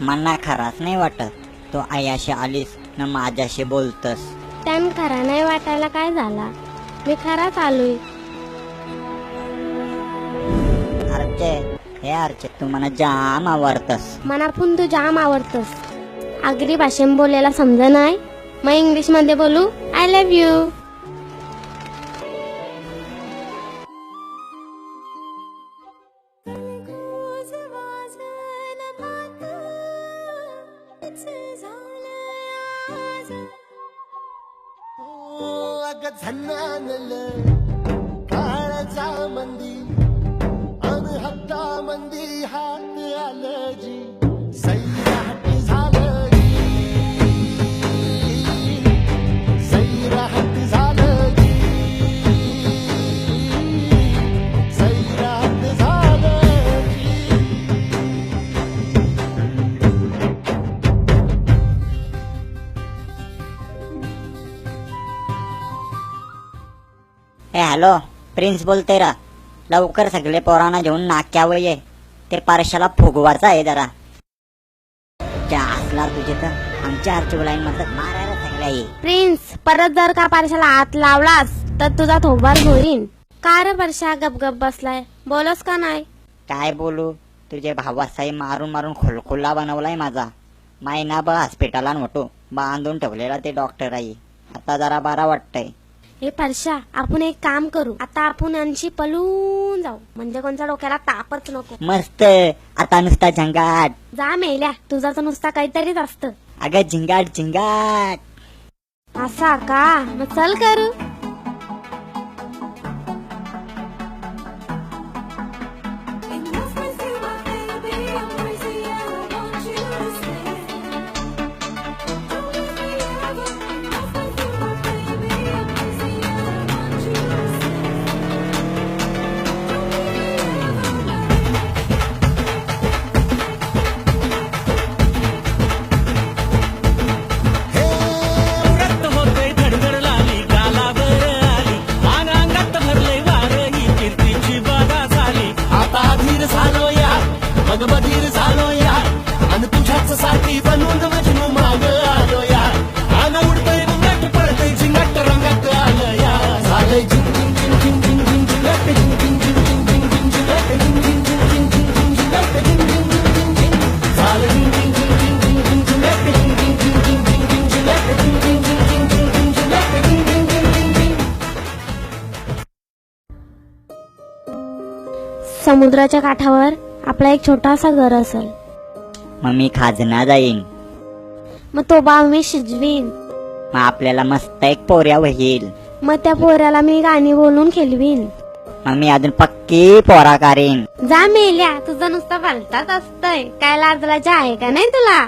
मना खराच नाही वाटत. तो आयाशी आलीस न माझ्याशी बोलतस. त्यान खरा नाही वाटायला काय झाला, मी खराच आलोय. अर्चे, हे अर्चे, तू मला जाम आवडतस. मनापून तू जाम आवडतस. आगरी भाषेत बोलायला समज नाही, मग इंग्लिश मध्ये बोलू. I love you. काळजा मंदी अन हप्ता मंदी हात आलं जी सैराट झालं जी सैराट झालं जी सैराट झालं जी. ए हॅलो, प्रिन्स बोलते रा. लवकर सगळे पोरांना घेऊन नाक्यावर ये. ते पारशाला फुगवायचं आहे जरा. त्या असला तुझे तर आमच्या आरची लाईन मधलं मारायला सगळ्या ये. प्रिन्स, परत जर का पारशाला हात लावलास तर तुझा थोबार घोरीन. का रे परशा गपगप बसलाय, बोलस का नाही? काय बोलू, तुझे भावासाई मारून मारून खुलखुल्ला बनवलाय माझा. महिनाभर हॉस्पिटलात होतो, बांधून ठेवलेला ते डॉक्टर आई. आता जरा बरा वाटतंय. हे परशा, आपण एक काम करू. आता आपण यांची पळून जाऊ, म्हणजे कोणत्या डोक्याला तापच नको. मस्त. आता नुसता झंगाट. जा मेल्या, तुझा तर नुसता काहीतरीच असतं. अगं झिंगाट झिंगाट. असा का? मग चल करू. मग बधीर झालो या आणि तुझ्याच साठी बनवून मजनू माग आलो या. आलं उडतंय रंगात पडतंय झिंगाट रंगात आलं या. झालंय झिंग झिंग झिंग झिंग झिंग झिंग झिंगाट झिंग झिंग झिंग झिंग झिंग झिंग झिंगाट झिंग झिंग झिंग झिंग झिंग झिंग झिंगाट झिंग झिंग झिंग झिंग झिंग. झालं झिंग झिंग झिंग झिंग झिंग झिंग झिंगाट झिंग झिंग झिंग झिंग झिंग झिंग झिंगाट झिंग झिंग झिंग झिंग झिंग झिंग झिंगाट झिंग झिंग झिंग झिंग झिंग. समुद्राच्या काठावर आपला एक छोटासा घर असेल. मग मी खाजना जाईन. मग तो बाव मी शिजवीन. मग आपल्याला मस्त एक पोऱ्या होईल. मग त्या पोऱ्याला मी गाणी बोलून खेळवीन. मग मी अजून पक्की पोरा करीन. जा मेल्या, तुझं नुसतं भलताच असतंय. काय लाजलाच्या आहे का नाही तुला?